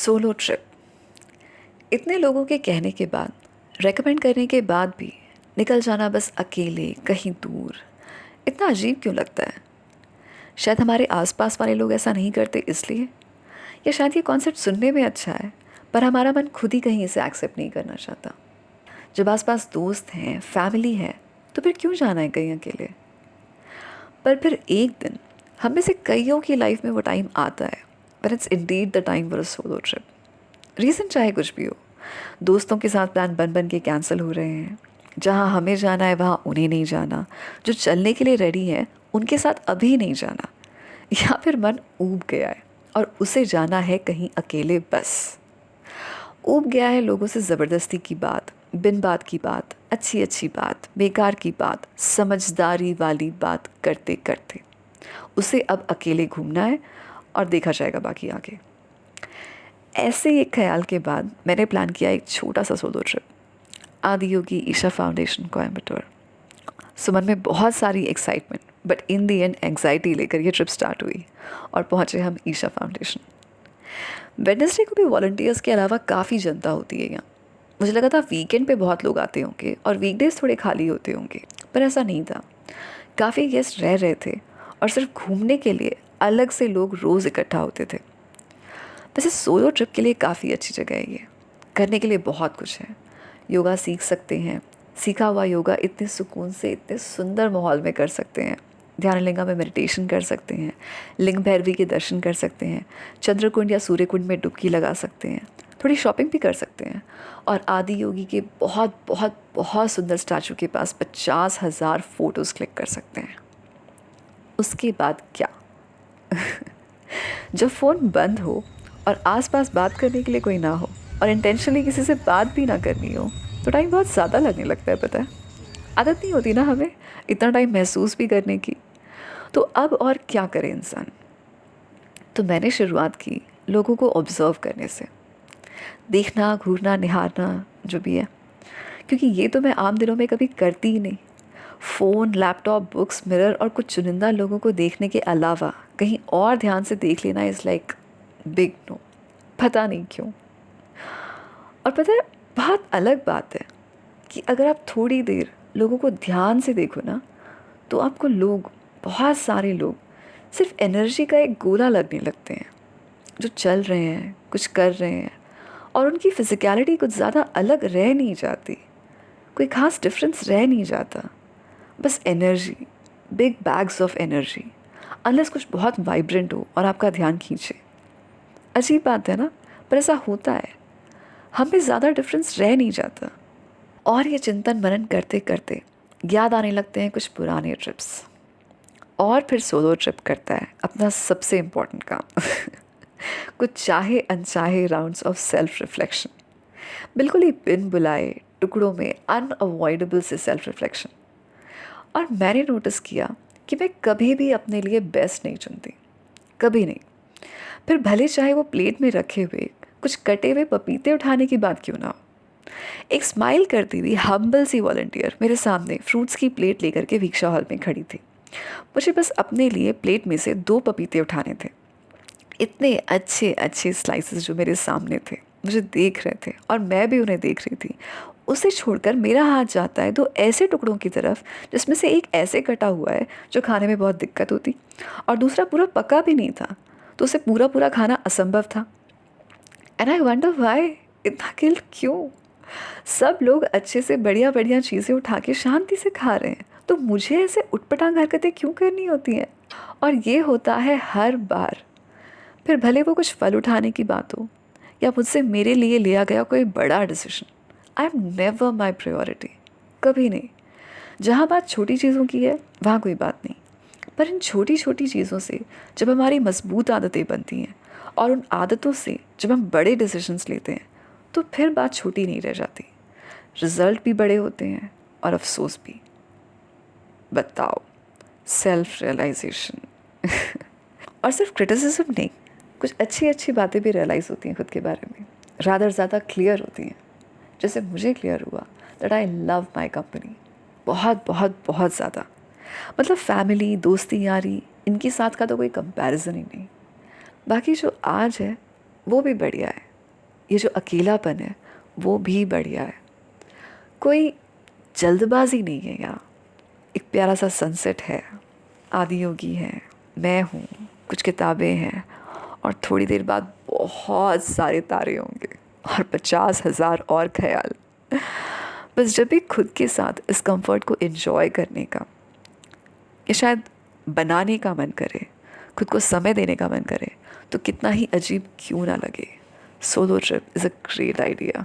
Solo trip. इतने लोगों के कहने के बाद, रेकमेंड करने के बाद भी निकल जाना बस अकेले कहीं दूर, इतना अजीब क्यों लगता है? शायद हमारे आसपास वाले लोग ऐसा नहीं करते इसलिए, या शायद ये कॉन्सेप्ट सुनने में अच्छा है पर हमारा मन खुद ही कहीं इसे एक्सेप्ट नहीं करना चाहता। जब आसपास दोस्त हैं, फैमिली है, तो फिर क्यों जाना है कहीं अकेले? पर फिर एक दिन हम में से कईयों की लाइफ में वो टाइम आता है, पर it's Indeed the time for a solo trip. Reason चाहे कुछ भी हो, दोस्तों के साथ प्लान बन बन के कैंसिल हो रहे हैं, जहाँ हमें जाना है वहाँ उन्हें नहीं जाना, जो चलने के लिए रेडी हैं उनके साथ अभी नहीं जाना, या फिर मन ऊब गया है और उसे जाना है कहीं अकेले बस। ऊब गया है लोगों से ज़बरदस्ती की बात, बिन बात की बात, अच्छी अच्छी बात, बेकार की बात, समझदारी वाली बात करते करते उसे अब अकेले घूमना है और देखा जाएगा बाकी आगे। ऐसे ही एक ख्याल के बाद मैंने प्लान किया एक छोटा सा solo trip. Adiyogi Isha foundation Coimbatore. सुमन में बहुत सारी excitement but in the end anxiety लेकर ये ट्रिप स्टार्ट हुई और पहुँचे हम ईशा फाउंडेशन। वेडनेसडे को भी वॉलंटियर्स के अलावा काफ़ी जनता होती है यहाँ। मुझे लगा था वीकेंड पे बहुत लोग आते होंगे और वीकडेज थोड़े खाली होते होंगे, पर ऐसा नहीं था। काफ़ी गेस्ट रह रहे थे और सिर्फ घूमने के लिए अलग से लोग रोज़ इकट्ठा होते थे। वैसे सोलो ट्रिप के लिए काफ़ी अच्छी जगह है ये। करने के लिए बहुत कुछ है। योगा सीख सकते हैं, सीखा हुआ योगा इतने सुकून से इतने सुंदर माहौल में कर सकते हैं। ध्यानलिंगा में मेडिटेशन कर सकते हैं, लिंग भैरवी के दर्शन कर सकते हैं, चंद्रकुंड या सूर्यकुंड में डुबकी लगा सकते हैं, थोड़ी शॉपिंग भी कर सकते हैं और आदि योगी के बहुत बहुत बहुत सुंदर स्टैचू के पास 50,000 फ़ोटोज़ क्लिक कर सकते हैं। उसके बाद क्या? जब फ़ोन बंद हो और आसपास बात करने के लिए कोई ना हो और इंटेंशनली किसी से बात भी ना करनी हो, तो टाइम बहुत ज़्यादा लगने लगता है। पता है, आदत नहीं होती ना हमें इतना टाइम महसूस भी करने की। तो अब और क्या करे इंसान? तो मैंने शुरुआत की लोगों को ऑब्ज़र्व करने से, देखना, घूरना, निहारना जो भी है, क्योंकि ये तो मैं आम दिनों में कभी करती ही नहीं। फ़ोन, लैपटॉप, बुक्स, मिरर और कुछ चुनिंदा लोगों को देखने के अलावा कहीं और ध्यान से देख लेना इज़ लाइक बिग नो। पता नहीं क्यों। और पता है, बहुत अलग बात है कि अगर आप थोड़ी देर लोगों को ध्यान से देखो ना, तो आपको लोग, बहुत सारे लोग, सिर्फ एनर्जी का एक गोला लगने लगते हैं, जो चल रहे हैं, कुछ कर रहे हैं और उनकी फिज़िकैलिटी कुछ ज़्यादा अलग रह नहीं जाती, कोई ख़ास डिफरेंस रह नहीं जाता। बस energy, big bags of energy, unless कुछ बहुत वाइब्रेंट हो और आपका ध्यान खींचे। अजीब बात है ना, पर ऐसा होता है। हमें ज़्यादा डिफरेंस रह नहीं जाता। और ये चिंतन मनन करते करते याद आने लगते हैं कुछ पुराने ट्रिप्स। और फिर सोलो ट्रिप करता है अपना सबसे इम्पोर्टेंट काम। कुछ चाहे अनचाहे राउंड्स ऑफ सेल्फ रिफ्लेक्शन, बिल्कुल ही बिन बुलाए टुकड़ों में अनअवॉइडेबल से सेल्फ रिफ्लेक्शन। और मैंने नोटिस किया कि मैं कभी भी अपने लिए बेस्ट नहीं चुनती, कभी नहीं। फिर भले चाहे वो प्लेट में रखे हुए कुछ कटे हुए पपीते उठाने की बात क्यों ना हो। एक स्माइल करती हुई हम्बल सी वॉलंटियर मेरे सामने फ्रूट्स की प्लेट लेकर के भिक्षा हॉल में खड़ी थी। मुझे बस अपने लिए प्लेट में से 2 पपीते उठाने थे। इतने अच्छे अच्छे स्लाइसेस जो मेरे सामने थे, मुझे देख रहे थे और मैं भी उन्हें देख रही थी। उसे छोड़कर मेरा हाथ जाता है 2 ऐसे टुकड़ों की तरफ जिसमें से एक ऐसे कटा हुआ है जो खाने में बहुत दिक्कत होती और दूसरा पूरा पका भी नहीं था, तो उसे पूरा पूरा खाना असंभव था। एंड आई वंडर व्हाई, इतना गिल्ट क्यों? सब लोग अच्छे से बढ़िया बढ़िया चीज़ें उठा के शांति से खा रहे हैं, तो मुझे ऐसे उटपटांग हरकतें क्यों करनी होती हैं? और ये होता है हर बार। फिर भले वो कुछ फल उठाने की बात हो या मुझसे मेरे लिए लिया गया कोई बड़ा decision, I am never my priority, कभी नहीं। जहाँ बात छोटी चीज़ों की है वहाँ कोई बात नहीं, पर इन छोटी छोटी चीज़ों से जब हमारी मजबूत आदतें बनती हैं और उन आदतों से जब हम बड़े डिसीजंस लेते हैं, तो फिर बात छोटी नहीं रह जाती। रिज़ल्ट भी बड़े होते हैं और अफसोस भी। बताओ, सेल्फ रियलाइजेशन। और सिर्फ क्रिटिसिज्म नहीं, कुछ अच्छी अच्छी बातें भी रियलाइज़ होती हैं खुद के बारे में, रादर ज़्यादा क्लियर होती हैं। जैसे मुझे क्लियर हुआ that I love my company, बहुत बहुत बहुत ज़्यादा। मतलब फैमिली, दोस्ती, यारी, इनके साथ का तो कोई कंपैरिजन ही नहीं। बाकी जो आज है वो भी बढ़िया है, ये जो अकेलापन है वो भी बढ़िया है। कोई जल्दबाजी नहीं है यहाँ। एक प्यारा सा सनसेट है, आदियोगी है, मैं हूँ, कुछ किताबें हैं और थोड़ी देर बाद बहुत सारे तारे होंगे और 50,000 और ख्याल। बस जब भी खुद के साथ इस कंफर्ट को एंजॉय करने का या शायद बनाने का मन करे, खुद को समय देने का मन करे, तो कितना ही अजीब क्यों ना लगे, solo trip is a great idea.